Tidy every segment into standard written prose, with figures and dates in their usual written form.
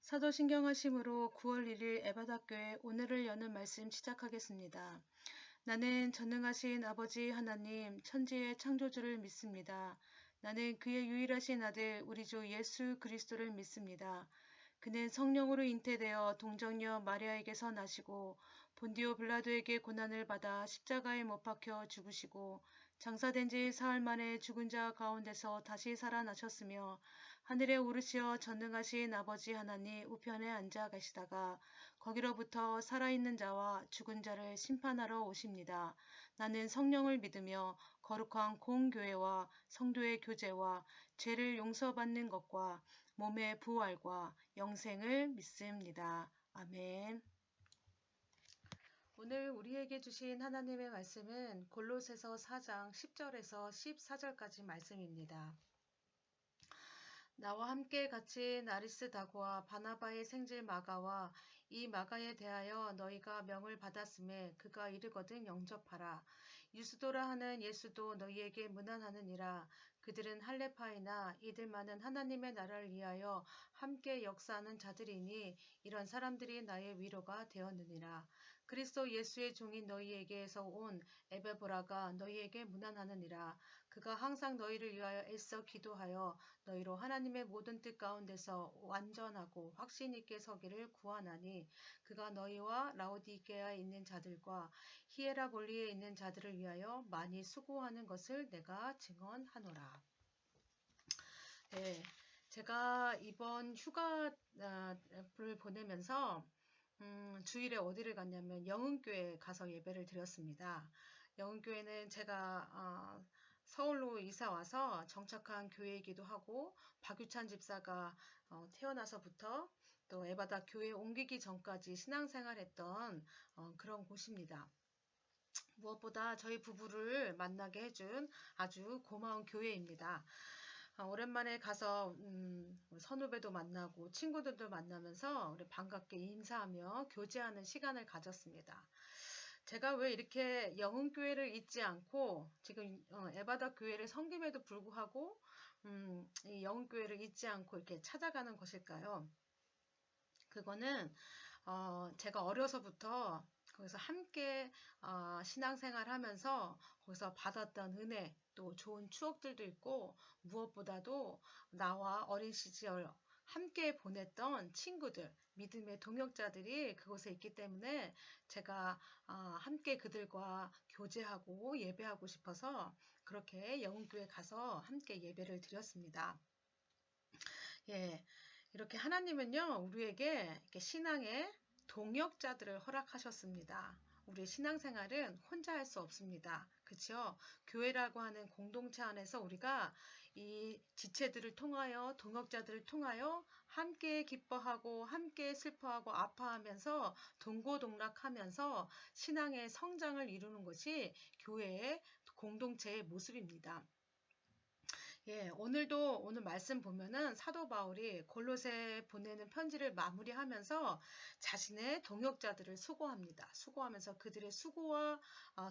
사도신경하심으로 9월 1일 에바다교회 오늘을 여는 말씀 시작하겠습니다. 나는 전능하신 아버지 하나님 천지의 창조주를 믿습니다. 나는 그의 유일하신 아들 우리 주 예수 그리스도를 믿습니다. 그는 성령으로 잉태되어 동정녀 마리아에게서 나시고 본디오 빌라도에게 고난을 받아 십자가에 못 박혀 죽으시고 장사된 지 사흘 만에 죽은 자 가운데서 다시 살아나셨으며 하늘에 오르시어 전능하신 아버지 하나님 우편에 앉아 계시다가 거기로부터 살아있는 자와 죽은 자를 심판하러 오십니다. 나는 성령을 믿으며 거룩한 공교회와 성도의 교제와 죄를 용서받는 것과 몸의 부활과 영생을 믿습니다. 아멘. 오늘 우리에게 주신 하나님의 말씀은 골로새서 4장 10절에서 14절까지 말씀입니다. 나와 함께 갇힌 아리스다고와 바나바의 생질 마가와 이 마가에 대하여 너희가 명을 받았음에 그가 이르거든 영접하라. 유스도라 하는 예수도 너희에게 문안하느니라. 그들은 할레파이나 이들만은 하나님의 나라를 위하여 함께 역사하는 자들이니 이런 사람들이 나의 위로가 되었느니라. 그리스도 예수의 종인 너희에게서 온 에베보라가 너희에게 문안하느니라. 그가 항상 너희를 위하여 애써 기도하여 너희로 하나님의 모든 뜻 가운데서 완전하고 확신 있게 서기를 구하나니 그가 너희와 라오디게아에 있는 자들과 히에라볼리에 있는 자들을 위하여 많이 수고하는 것을 내가 증언하노라. 네, 제가 이번 휴가를 보내면서 주일에 어디를 갔냐면 영흥교회 가서 예배를 드렸습니다. 영흥교회는 제가 서울로 이사 와서 정착한 교회이기도 하고 박유찬 집사가 태어나서부터 또 에바다 교회에 옮기기 전까지 신앙생활했던 그런 곳입니다. 무엇보다 저희 부부를 만나게 해준 아주 고마운 교회입니다. 오랜만에 가서 선후배도 만나고 친구들도 만나면서 우리 반갑게 인사하며 교제하는 시간을 가졌습니다. 제가 왜 이렇게 영흥교회를 잊지 않고 지금 에바다 교회를 섬김에도 불구하고 이 영흥교회를 잊지 않고 이렇게 찾아가는 것일까요? 그거는 제가 어려서부터 거기서 함께 신앙생활 하면서 거기서 받았던 은혜 또 좋은 추억들도 있고 무엇보다도 나와 어린 시절 함께 보냈던 친구들, 믿음의 동역자들이 그곳에 있기 때문에 제가 함께 그들과 교제하고 예배하고 싶어서 그렇게 영흥교회 가서 함께 예배를 드렸습니다. 예, 이렇게 하나님은요, 우리에게 이렇게 신앙의 동역자들을 허락하셨습니다. 우리의 신앙생활은 혼자 할 수 없습니다. 그렇죠? 교회라고 하는 공동체 안에서 우리가 이 지체들을 통하여 동역자들을 통하여 함께 기뻐하고 함께 슬퍼하고 아파하면서 동고동락하면서 신앙의 성장을 이루는 것이 교회의 공동체의 모습입니다. 예, 오늘 말씀 보면은 사도 바울이 골로새 보내는 편지를 마무리하면서 자신의 동역자들을 수고합니다. 수고하면서 그들의 수고와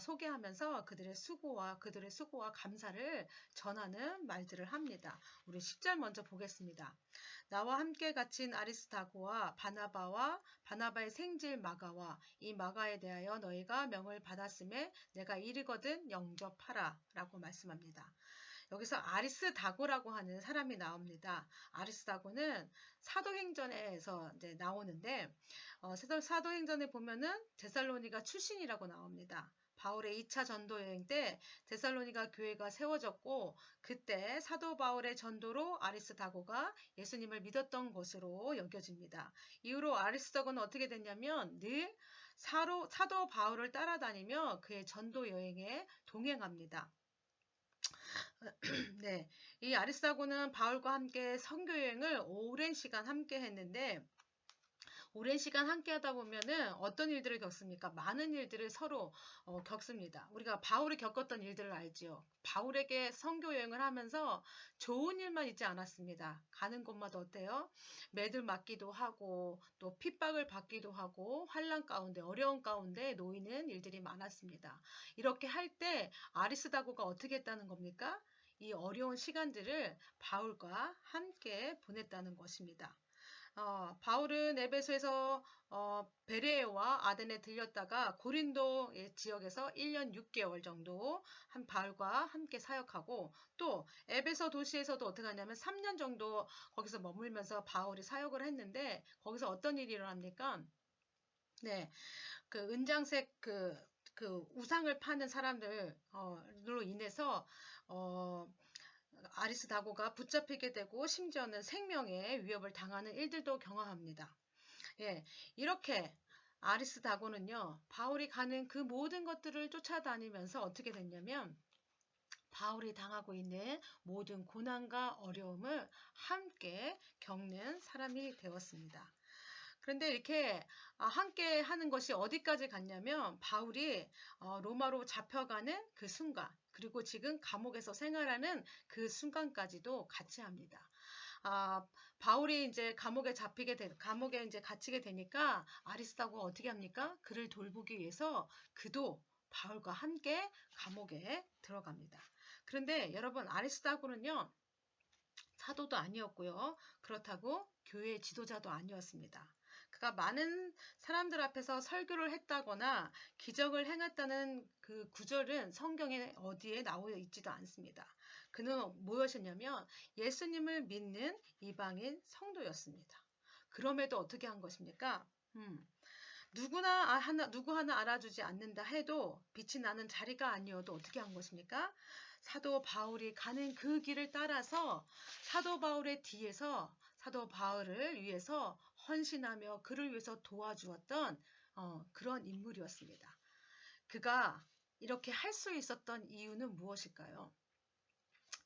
소개하면서 그들의 수고와 감사를 전하는 말들을 합니다. 우리 10절 먼저 보겠습니다. 나와 함께 갇힌 아리스다고와 바나바의 생질 마가와 이 마가에 대하여 너희가 명을 받았음에 내가 이르거든 영접하라 라고 말씀합니다. 여기서 아리스다고라고 하는 사람이 나옵니다. 아리스다고는 사도행전에서 이제 나오는데 사도행전에 보면은 데살로니가 출신이라고 나옵니다. 바울의 2차 전도 여행 때 데살로니가 교회가 세워졌고 그때 사도 바울의 전도로 아리스다고가 예수님을 믿었던 것으로 여겨집니다. 이후로 아리스다고는 어떻게 됐냐면 늘 사도 바울을 따라다니며 그의 전도 여행에 동행합니다. 네, 이 아리스다고는 바울과 함께 선교 여행을 오랜 시간 함께 했는데 오랜 시간 함께 하다 보면은 어떤 일들을 겪습니까? 많은 일들을 서로 겪습니다. 우리가 바울이 겪었던 일들을 알지요. 바울에게 선교 여행을 하면서 좋은 일만 있지 않았습니다. 가는 곳마다 어때요? 매들 맞기도 하고 또 핍박을 받기도 하고 환난 가운데 어려운 가운데 놓이는 일들이 많았습니다. 이렇게 할 때 아리스다고가 어떻게 했다는 겁니까? 이 어려운 시간들을 바울과 함께 보냈다는 것입니다. 바울은 에베소에서 베레와 아덴에 들렸다가 고린도 지역에서 1년 6개월 정도 한 바울과 함께 사역하고 또 에베소 도시에서도 어떻게 하냐면 3년 정도 거기서 머물면서 바울이 사역을 했는데 거기서 어떤 일이 일어납니까? 네, 그 은장색 그 우상을 파는 사람들로 인해서 어, 아리스다고가 붙잡히게 되고 심지어는 생명에 위협을 당하는 일들도 경험합니다. 예, 이렇게 아리스다고는요, 바울이 가는 그 모든 것들을 쫓아다니면서 어떻게 됐냐면, 바울이 당하고 있는 모든 고난과 어려움을 함께 겪는 사람이 되었습니다. 그런데 이렇게 함께 하는 것이 어디까지 갔냐면 바울이 로마로 잡혀가는 그 순간 그리고 지금 감옥에서 생활하는 그 순간까지도 같이 합니다. 바울이 이제 감옥에 이제 갇히게 되니까 아리스다고가 어떻게 합니까? 그를 돌보기 위해서 그도 바울과 함께 감옥에 들어갑니다. 그런데 여러분 아리스다고는요 사도도 아니었고요. 그렇다고 교회 지도자도 아니었습니다. 그가 많은 사람들 앞에서 설교를 했다거나 기적을 행했다는 그 구절은 성경에 어디에 나와 있지도 않습니다. 그는 무엇이냐면 예수님을 믿는 이방인 성도였습니다. 그럼에도 어떻게 한 것입니까? 누구 하나 알아주지 않는다 해도 빛이 나는 자리가 아니어도 어떻게 한 것입니까? 사도 바울이 가는 그 길을 따라서 사도 바울의 뒤에서 사도 바울을 위해서 헌신하며 그를 위해서 도와주었던 그런 인물이었습니다. 그가 이렇게 할 수 있었던 이유는 무엇일까요?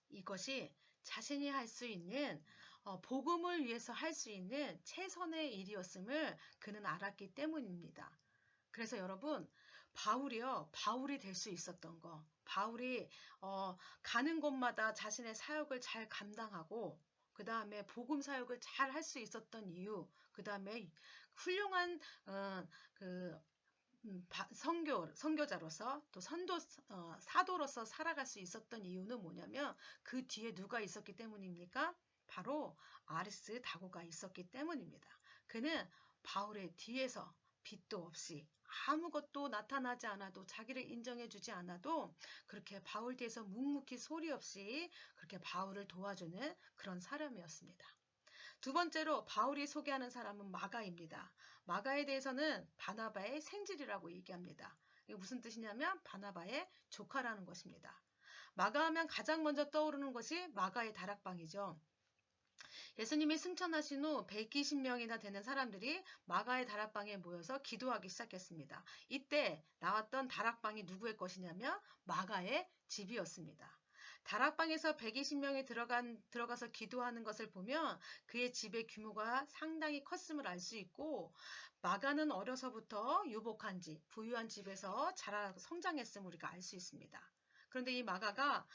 이것이 자신이 할 수 있는 복음을 위해서 할 수 있는 최선의 일이었음을 그는 알았기 때문입니다. 그래서 여러분 바울이 될 수 있었던 거 바울이 가는 곳마다 자신의 사역을 잘 감당하고 그 다음에 복음 사역을 잘 할 수 있었던 이유 그 다음에 훌륭한 그 선교자로서 또 사도로서 살아갈 수 있었던 이유는 뭐냐면 그 뒤에 누가 있었기 때문입니까? 바로 아리스 다고가 있었기 때문입니다. 그는 바울의 뒤에서 빛도 없이 아무것도 나타나지 않아도 자기를 인정해주지 않아도 그렇게 바울 뒤에서 묵묵히 소리 없이 그렇게 바울을 도와주는 그런 사람이었습니다. 두 번째로 바울이 소개하는 사람은 마가입니다. 마가에 대해서는 바나바의 생질이라고 얘기합니다. 이게 무슨 뜻이냐면 바나바의 조카라는 것입니다. 마가하면 가장 먼저 떠오르는 것이 마가의 다락방이죠. 예수님이 승천하신 후 120명이나 되는 사람들이 마가의 다락방에 모여서 기도하기 시작했습니다. 이때 나왔던 다락방이 누구의 것이냐면 마가의 집이었습니다. 다락방에서 120명이 들어가서 기도하는 것을 보면 그의 집의 규모가 상당히 컸음을 알 수 있고 마가는 어려서부터 유복한 집, 부유한 집에서 자라고 성장했음을 우리가 알 수 있습니다. 그런데 이 마가가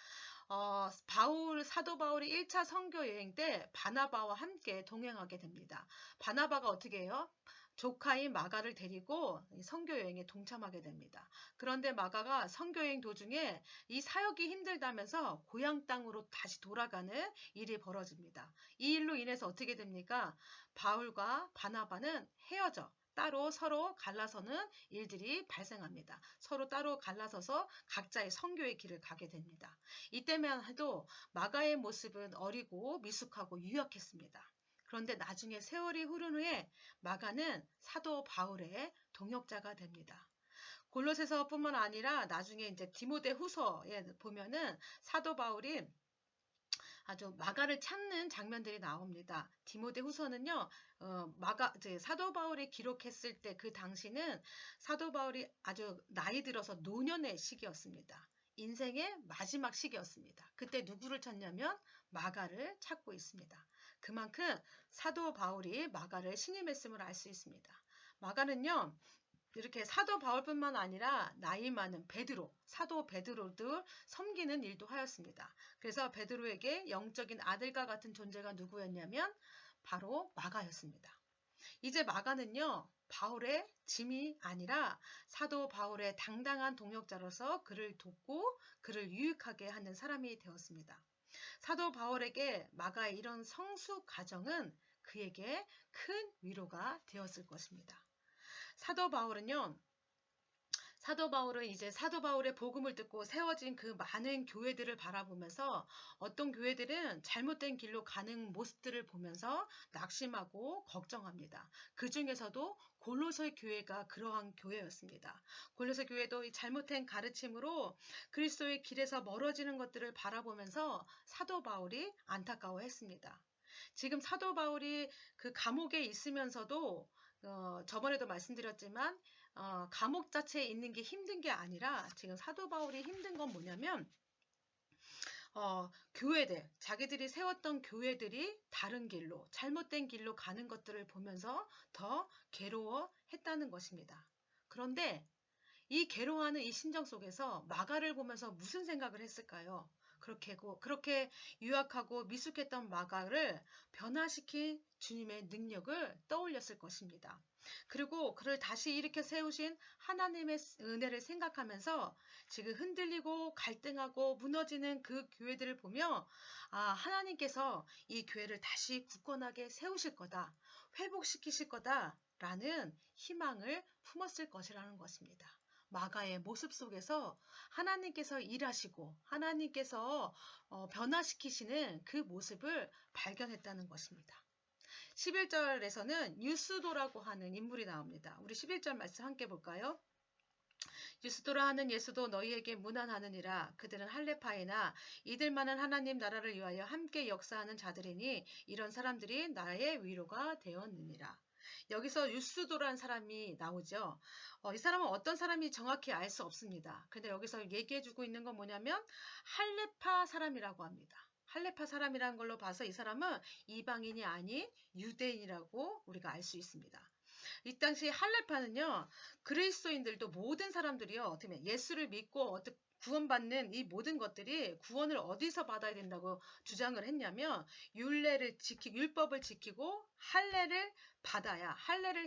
사도 바울이 1차 선교 여행 때 바나바와 함께 동행하게 됩니다. 바나바가 어떻게 해요? 조카인 마가를 데리고 선교 여행에 동참하게 됩니다. 그런데 마가가 선교 여행 도중에 이 사역이 힘들다면서 고향 땅으로 다시 돌아가는 일이 벌어집니다. 이 일로 인해서 어떻게 됩니까? 바울과 바나바는 헤어져 따로 서로 갈라서는 일들이 발생합니다. 서로 따로 갈라서서 각자의 선교의 길을 가게 됩니다. 이때만 해도 마가의 모습은 어리고 미숙하고 유약했습니다. 그런데 나중에 세월이 흐른 후에 마가는 사도 바울의 동역자가 됩니다. 골로새서뿐만 아니라 나중에 이제 디모데 후서에 보면은 사도 바울이 아주 마가를 찾는 장면들이 나옵니다. 디모데 후서는요, 사도 바울이 기록했을 때 그 당시는 사도 바울이 아주 나이 들어서 노년의 시기였습니다. 인생의 마지막 시기였습니다. 그때 누구를 찾냐면 마가를 찾고 있습니다. 그만큼 사도 바울이 마가를 신임했음을 알 수 있습니다. 마가는요, 이렇게 사도 바울뿐만 아니라 나이 많은 사도 베드로를 섬기는 일도 하였습니다. 그래서 베드로에게 영적인 아들과 같은 존재가 누구였냐면 바로 마가였습니다. 이제 마가는요, 바울의 짐이 아니라 사도 바울의 당당한 동역자로서 그를 돕고 그를 유익하게 하는 사람이 되었습니다. 사도 바울에게 마가의 이런 성숙 과정은 그에게 큰 위로가 되었을 것입니다. 사도 바울은 이제 사도 바울의 복음을 듣고 세워진 그 많은 교회들을 바라보면서 어떤 교회들은 잘못된 길로 가는 모습들을 보면서 낙심하고 걱정합니다. 그 중에서도 골로새 교회가 그러한 교회였습니다. 골로새 교회도 이 잘못된 가르침으로 그리스도의 길에서 멀어지는 것들을 바라보면서 사도 바울이 안타까워했습니다. 지금 사도 바울이 그 감옥에 있으면서도 저번에도 말씀드렸지만 감옥 자체에 있는 게 힘든 게 아니라 지금 사도 바울이 힘든 건 뭐냐면 교회들, 자기들이 세웠던 교회들이 다른 길로, 잘못된 길로 가는 것들을 보면서 더 괴로워했다는 것입니다. 그런데 이 괴로워하는 이 심정 속에서 마가를 보면서 무슨 생각을 했을까요? 그렇게 유약하고 미숙했던 마가를 변화시킨 주님의 능력을 떠올렸을 것입니다. 그리고 그를 다시 일으켜 세우신 하나님의 은혜를 생각하면서 지금 흔들리고 갈등하고 무너지는 그 교회들을 보며 하나님께서 이 교회를 다시 굳건하게 세우실 거다, 회복시키실 거다라는 희망을 품었을 것이라는 것입니다. 마가의 모습 속에서 하나님께서 일하시고 하나님께서 변화시키시는 그 모습을 발견했다는 것입니다. 11절에서는 유스도라고 하는 인물이 나옵니다. 우리 11절 말씀 함께 볼까요? 유스도라 하는 예수도 너희에게 문안하느니라. 그들은 할레파이나 이들만은 하나님 나라를 위하여 함께 역사하는 자들이니 이런 사람들이 나의 위로가 되었느니라. 여기서 유스도라는 사람이 나오죠. 이 사람은 어떤 사람이 정확히 알 수 없습니다. 근데 여기서 얘기해주고 있는 건 뭐냐면 할레파 사람이라고 합니다. 할레파 사람이라는 걸로 봐서 이 사람은 이방인이 아닌 유대인이라고 우리가 알 수 있습니다. 이 당시 할레파는요, 그리스도인들도 모든 사람들이요, 어떻게 보면 예수를 믿고 구원받는 이 모든 것들이 구원을 어디서 받아야 된다고 주장을 했냐면 율법을 지키고 할례를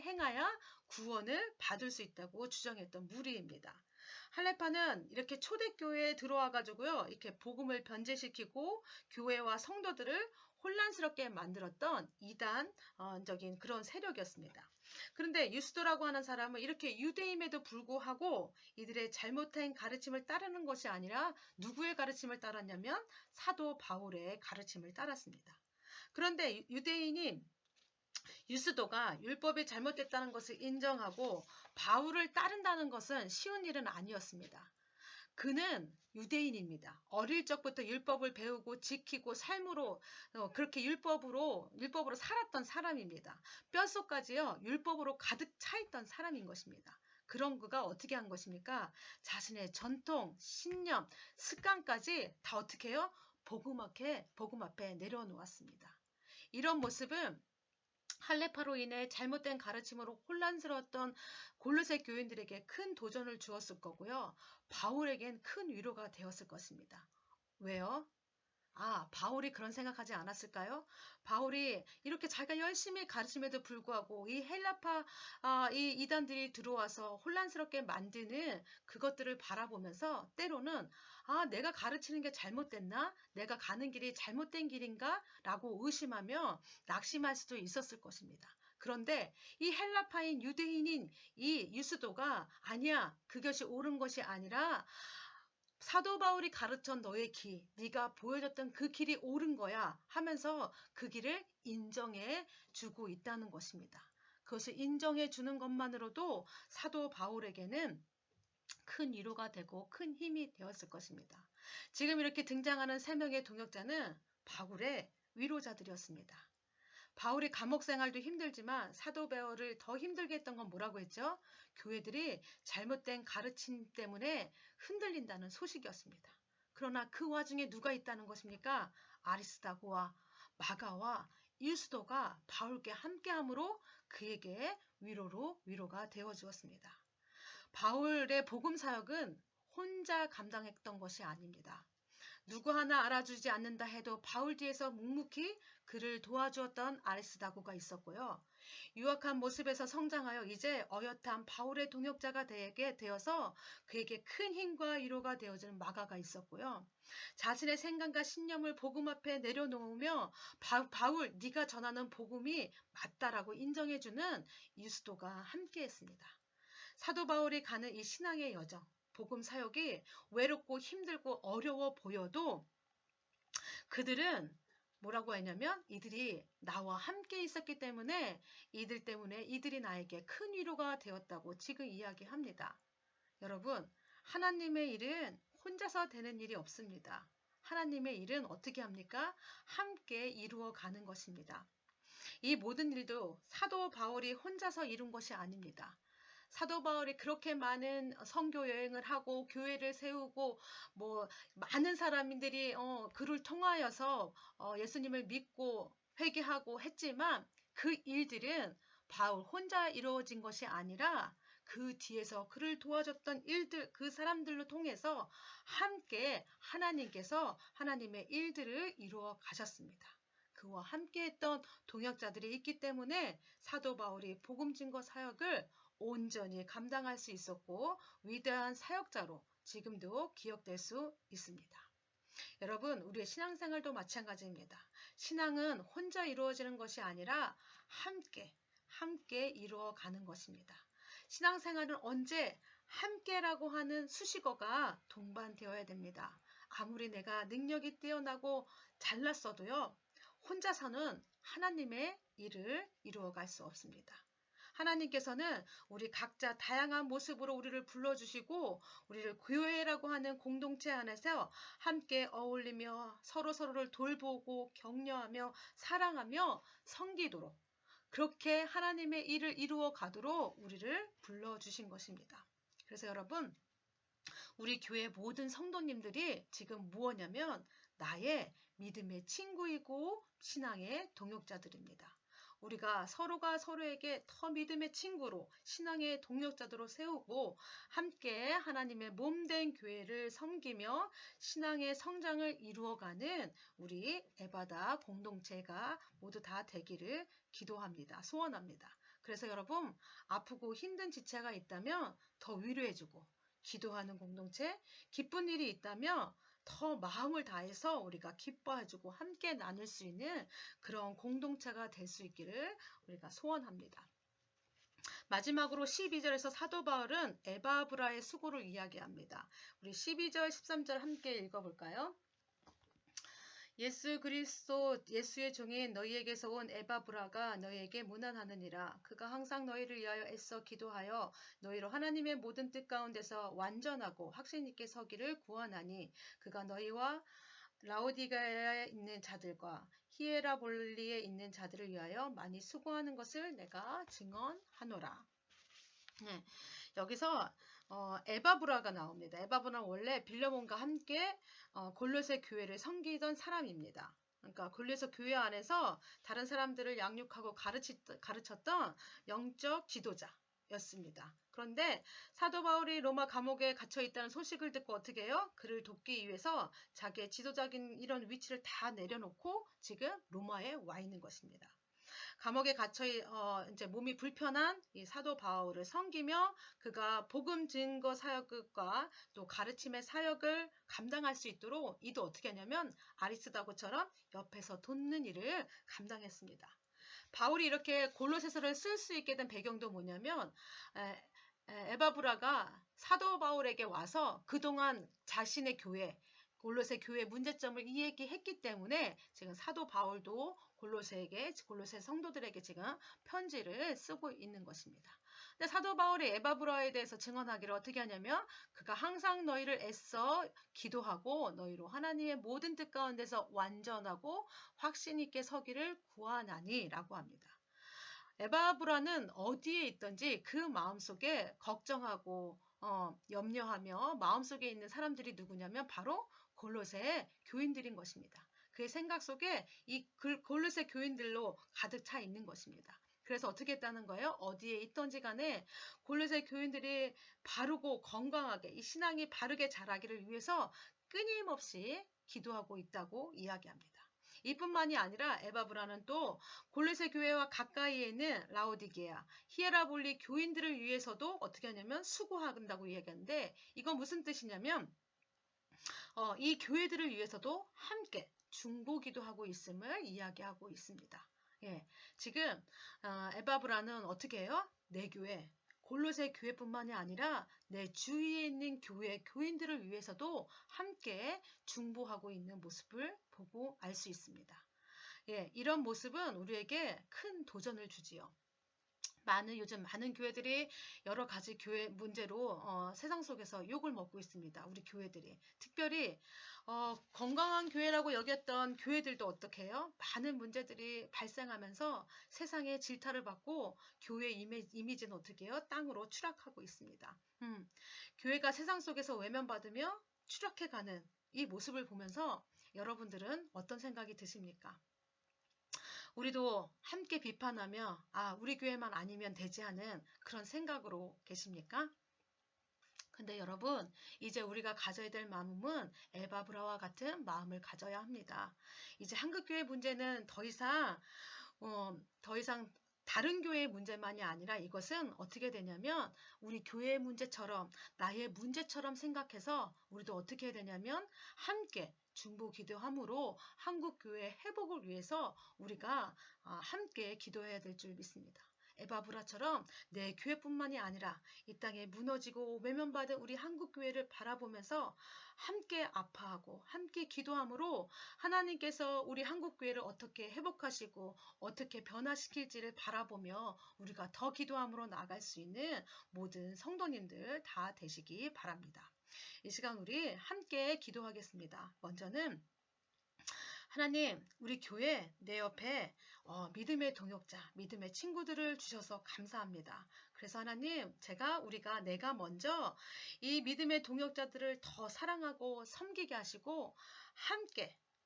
행하야 구원을 받을 수 있다고 주장했던 무리입니다. 할레파는 이렇게 초대교회에 들어와 가지고요, 이렇게 복음을 변제시키고 교회와 성도들을 혼란스럽게 만들었던 이단적인 그런 세력이었습니다. 그런데 유스도라고 하는 사람은 이렇게 유대임에도 불구하고 이들의 잘못된 가르침을 따르는 것이 아니라 누구의 가르침을 따랐냐면 사도 바울의 가르침을 따랐습니다. 그런데 유대인인 유스도가 율법이 잘못됐다는 것을 인정하고 바울을 따른다는 것은 쉬운 일은 아니었습니다. 그는 유대인입니다. 어릴 적부터 율법을 배우고 지키고 삶으로 그렇게 율법으로 살았던 사람입니다. 뼛속까지요 율법으로 가득 차 있던 사람인 것입니다. 그런 그가 어떻게 한 것입니까? 자신의 전통, 신념, 습관까지 다 어떻게 해요? 복음 앞에 내려놓았습니다. 이런 모습은 할레파로 인해 잘못된 가르침으로 혼란스러웠던 골로새 교인들에게 큰 도전을 주었을 거고요. 바울에겐 큰 위로가 되었을 것입니다. 왜요? 바울이 그런 생각하지 않았을까요? 바울이 이렇게 자기가 열심히 가르침에도 불구하고 이 헬라파 이 이단들이 들어와서 혼란스럽게 만드는 그것들을 바라보면서 때로는 내가 가르치는 게 잘못됐나? 내가 가는 길이 잘못된 길인가? 라고 의심하며 낙심할 수도 있었을 것입니다. 그런데 이 헬라파인 유대인인 이 유스도가 아니야, 그것이 옳은 것이 아니라 사도 바울이 가르쳐 너의 길, 네가 보여줬던 그 길이 옳은 거야 하면서 그 길을 인정해 주고 있다는 것입니다. 그것을 인정해 주는 것만으로도 사도 바울에게는 큰 위로가 되고 큰 힘이 되었을 것입니다. 지금 이렇게 등장하는 3명의 동역자는 바울의 위로자들이었습니다. 바울이 감옥 생활도 힘들지만 사도 바울을 더 힘들게 했던 건 뭐라고 했죠? 교회들이 잘못된 가르침 때문에 흔들린다는 소식이었습니다. 그러나 그 와중에 누가 있다는 것입니까? 아리스다고와 마가와 유스도가 바울께 함께함으로 그에게 위로가 되어 주었습니다. 바울의 복음 사역은 혼자 감당했던 것이 아닙니다. 누구 하나 알아주지 않는다 해도 바울 뒤에서 묵묵히 그를 도와주었던 아리스다고가 있었고요. 유학한 모습에서 성장하여 이제 어엿한 바울의 동역자가 되게 되어서 그에게 큰 힘과 위로가 되어주는 마가가 있었고요. 자신의 생각과 신념을 복음 앞에 내려놓으며 바울 네가 전하는 복음이 맞다라고 인정해주는 유스도가 함께했습니다. 사도 바울이 가는 이 신앙의 여정, 복음 사역이 외롭고 힘들고 어려워 보여도 그들은 뭐라고 했냐면 이들이 나와 함께 있었기 때문에 이들 때문에 이들이 나에게 큰 위로가 되었다고 지금 이야기합니다. 여러분, 하나님의 일은 혼자서 되는 일이 없습니다. 하나님의 일은 어떻게 합니까? 함께 이루어 가는 것입니다. 이 모든 일도 사도 바울이 혼자서 이룬 것이 아닙니다. 사도 바울이 그렇게 많은 선교 여행을 하고 교회를 세우고 많은 사람들이 그를 통하여서 예수님을 믿고 회개하고 했지만 그 일들은 바울 혼자 이루어진 것이 아니라 그 뒤에서 그를 도와줬던 일들, 그 사람들로 통해서 함께 하나님께서 하나님의 일들을 이루어 가셨습니다. 그와 함께 했던 동역자들이 있기 때문에 사도 바울이 복음 증거 사역을 온전히 감당할 수 있었고 위대한 사역자로 지금도 기억될 수 있습니다. 여러분, 우리의 신앙생활도 마찬가지입니다. 신앙은 혼자 이루어지는 것이 아니라 함께 이루어가는 것입니다. 신앙생활은 언제 함께라고 하는 수식어가 동반되어야 됩니다. 아무리 내가 능력이 뛰어나고 잘났어도요. 혼자서는 하나님의 일을 이루어갈 수 없습니다. 하나님께서는 우리 각자 다양한 모습으로 우리를 불러주시고 우리를 교회라고 하는 공동체 안에서 함께 어울리며 서로를 돌보고 격려하며 사랑하며 섬기도록 그렇게 하나님의 일을 이루어 가도록 우리를 불러주신 것입니다. 그래서 여러분, 우리 교회 모든 성도님들이 지금 무엇냐면 나의 믿음의 친구이고 신앙의 동역자들입니다. 우리가 서로가 서로에게 더 믿음의 친구로 신앙의 동역자들로 세우고 함께 하나님의 몸된 교회를 섬기며 신앙의 성장을 이루어가는 우리 에바다 공동체가 모두 다 되기를 기도합니다. 소원합니다. 그래서 여러분, 아프고 힘든 지체가 있다면 더 위로해주고 기도하는 공동체, 기쁜 일이 있다면 더 마음을 다해서 우리가 기뻐해주고 함께 나눌 수 있는 그런 공동체가 될 수 있기를 우리가 소원합니다. 마지막으로 12절에서 사도 바울은 에바브라의 수고를 이야기합니다. 우리 12절, 13절 함께 읽어볼까요? 예수 그리스도 예수의 종인 너희에게서 온 에바브라가 너희에게 문안하느니라. 그가 항상 너희를 위하여 애써 기도하여 너희로 하나님의 모든 뜻 가운데서 완전하고 확신 있게 서기를 구하나니 그가 너희와 라오디가에 있는 자들과 히에라볼리에 있는 자들을 위하여 많이 수고하는 것을 내가 증언하노라. 네, 여기서 에바브라가 나옵니다. 에바브라는 원래 빌레몬과 함께 골로새 교회를 섬기던 사람입니다. 그러니까 골로새 교회 안에서 다른 사람들을 양육하고 가르쳤던 영적 지도자였습니다. 그런데 사도 바울이 로마 감옥에 갇혀 있다는 소식을 듣고 어떻게 해요? 그를 돕기 위해서 자기의 지도적인 이런 위치를 다 내려놓고 지금 로마에 와 있는 것입니다. 감옥에 갇혀 이제 몸이 불편한 이 사도 바울을 섬기며 그가 복음 증거 사역과 또 가르침의 사역을 감당할 수 있도록 이도 어떻게 하냐면 아리스다고처럼 옆에서 돕는 일을 감당했습니다. 바울이 이렇게 골로새서를 쓸 수 있게 된 배경도 뭐냐면 에바브라가 사도 바울에게 와서 그동안 자신의 교회 골로새 교회 문제점을 이야기했기 때문에 지금 사도 바울도 골로새 성도들에게 지금 편지를 쓰고 있는 것입니다. 근데 사도 바울이 에바브라에 대해서 증언하기를 어떻게 하냐면 그가 항상 너희를 애써 기도하고 너희로 하나님의 모든 뜻 가운데서 완전하고 확신 있게 서기를 구하나니 라고 합니다. 에바브라는 어디에 있든지 그 마음속에 걱정하고 염려하며 마음속에 있는 사람들이 누구냐면 바로 골로새 교인들인 것입니다. 그의 생각 속에 이 골로새 교인들로 가득 차 있는 것입니다. 그래서 어떻게 했다는 거예요? 어디에 있던지 간에 골로새 교인들이 바르고 건강하게 이 신앙이 바르게 자라기를 위해서 끊임없이 기도하고 있다고 이야기합니다. 이뿐만이 아니라 에바브라는 또 골로새 교회와 가까이에 있는 라오디게아, 히에라볼리 교인들을 위해서도 어떻게 하냐면 수고한다고 이야기하는데, 이건 무슨 뜻이냐면 이 교회들을 위해서도 함께 중보기도 하고 있음을 이야기하고 있습니다. 예, 지금 에바브라는 어떻게 해요? 내 교회, 골로새 교회뿐만이 아니라 내 주위에 있는 교회 교인들을 위해서도 함께 중보하고 있는 모습을 보고 알 수 있습니다. 예, 이런 모습은 우리에게 큰 도전을 주지요. 요즘 많은 교회들이 여러 가지 교회 문제로 세상 속에서 욕을 먹고 있습니다. 우리 교회들이. 특별히 건강한 교회라고 여겼던 교회들도 어떻게 해요? 많은 문제들이 발생하면서 세상에 질타를 받고 교회 이미지는 어떻게 해요? 땅으로 추락하고 있습니다. 교회가 세상 속에서 외면받으며 추락해가는 이 모습을 보면서 여러분들은 어떤 생각이 드십니까? 우리도 함께 비판하며 우리 교회만 아니면 되지 않은 그런 생각으로 계십니까? 근데 여러분, 이제 우리가 가져야 될 마음은 에바브라와 같은 마음을 가져야 합니다. 이제 한국교회 문제는 더 이상 다른 교회의 문제만이 아니라 이것은 어떻게 되냐면 우리 교회의 문제처럼 나의 문제처럼 생각해서 우리도 어떻게 해야 되냐면 함께 중보 기도함으로 한국교회 회복을 위해서 우리가 함께 기도해야 될 줄 믿습니다. 에바브라처럼 내 교회뿐만이 아니라 이 땅에 무너지고 외면받은 우리 한국교회를 바라보면서 함께 아파하고 함께 기도함으로 하나님께서 우리 한국교회를 어떻게 회복하시고 어떻게 변화시킬지를 바라보며 우리가 더 기도함으로 나아갈 수 있는 모든 성도님들 다 되시기 바랍니다. 이 시간 우리 함께 기도하겠습니다. 먼저는 하나님, 우리 교회 내 옆에 믿음의 동역자, 믿음의 친구들을 주셔서 감사합니다. 그래서 하나님, 내가 먼저 이 믿음의 동역자들을 더 사랑하고 섬기게 하시고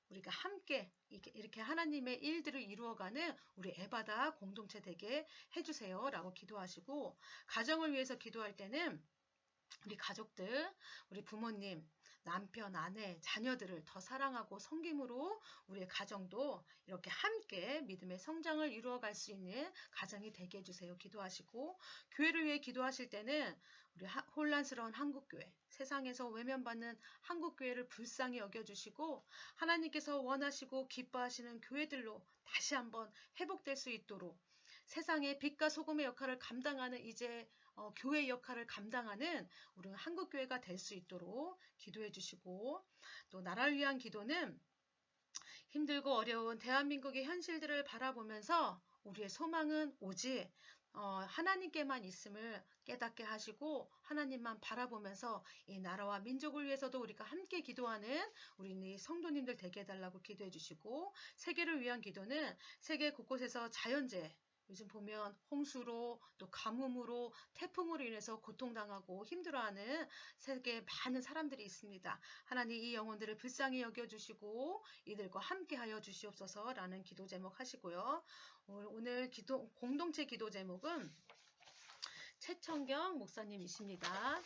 우리가 함께 이렇게 하나님의 일들을 이루어가는 우리 에바다 공동체 되게 해주세요 라고 기도하시고, 가정을 위해서 기도할 때는 우리 가족들, 우리 부모님, 남편, 아내, 자녀들을 더 사랑하고 섬김으로 우리의 가정도 이렇게 함께 믿음의 성장을 이루어갈 수 있는 가정이 되게 해주세요. 기도하시고, 교회를 위해 기도하실 때는 우리 혼란스러운 한국교회, 세상에서 외면받는 한국교회를 불쌍히 여겨주시고 하나님께서 원하시고 기뻐하시는 교회들로 다시 한번 회복될 수 있도록 세상의 빛과 소금의 역할을 감당하는 이제 교회 역할을 감당하는 우리 한국교회가 될 수 있도록 기도해 주시고, 또 나라를 위한 기도는 힘들고 어려운 대한민국의 현실들을 바라보면서 우리의 소망은 오직 하나님께만 있음을 깨닫게 하시고 하나님만 바라보면서 이 나라와 민족을 위해서도 우리가 함께 기도하는 우리 성도님들 되게 해달라고 기도해 주시고, 세계를 위한 기도는 세계 곳곳에서 자연재해, 요즘 보면 홍수로 또 가뭄으로 태풍으로 인해서 고통당하고 힘들어하는 세계에 많은 사람들이 있습니다. 하나님 이 영혼들을 불쌍히 여겨주시고 이들과 함께하여 주시옵소서라는 기도 제목 하시고요. 오늘 공동체 기도 제목은 최청경 목사님이십니다.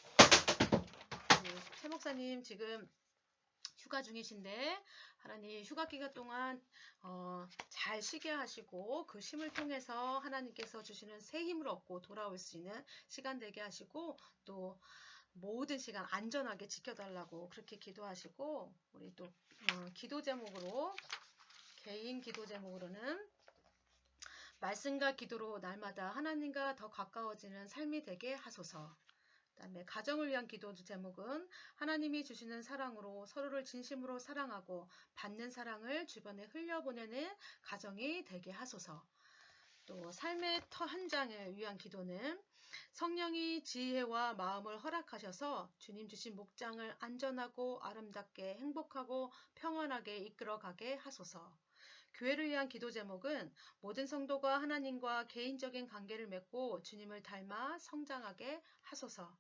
최 목사님 지금 휴가 중이신데 하나님 휴가 기간 동안 잘 쉬게 하시고 그 쉼을 통해서 하나님께서 주시는 새 힘을 얻고 돌아올 수 있는 시간 되게 하시고, 또 모든 시간 안전하게 지켜달라고 그렇게 기도하시고, 우리 또 기도 제목으로 개인 기도 제목으로는 말씀과 기도로 날마다 하나님과 더 가까워지는 삶이 되게 하소서. 그다음에 가정을 위한 기도 제목은 하나님이 주시는 사랑으로 서로를 진심으로 사랑하고 받는 사랑을 주변에 흘려보내는 가정이 되게 하소서. 또 삶의 터 한 장을 위한 기도는 성령이 지혜와 마음을 허락하셔서 주님 주신 목장을 안전하고 아름답게 행복하고 평안하게 이끌어가게 하소서. 교회를 위한 기도 제목은 모든 성도가 하나님과 개인적인 관계를 맺고 주님을 닮아 성장하게 하소서.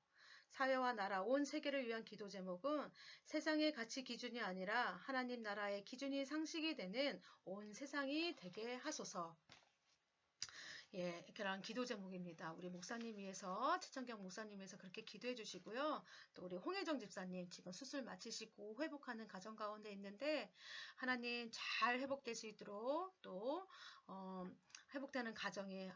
사회와 나라, 온 세계를 위한 기도 제목은 세상의 가치 기준이 아니라 하나님 나라의 기준이 상식이 되는 온 세상이 되게 하소서. 예, 그런 기도 제목입니다. 우리 목사님 위해서, 최천경 목사님 위해서 그렇게 기도해 주시고요. 또 우리 홍혜정 집사님 지금 수술 마치시고 회복하는 가정 가운데 있는데 하나님 잘 회복될 수 있도록 또 회복되는 가정에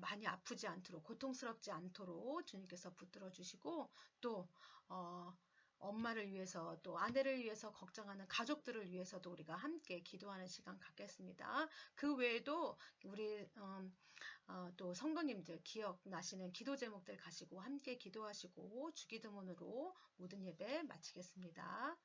많이 아프지 않도록 고통스럽지 않도록 주님께서 붙들어 주시고 또 엄마를 위해서 또 아내를 위해서 걱정하는 가족들을 위해서도 우리가 함께 기도하는 시간 갖겠습니다. 그 외에도 우리 또 성도님들 기억나시는 기도 제목들 가지고 함께 기도하시고 주기도문으로 모든 예배 마치겠습니다.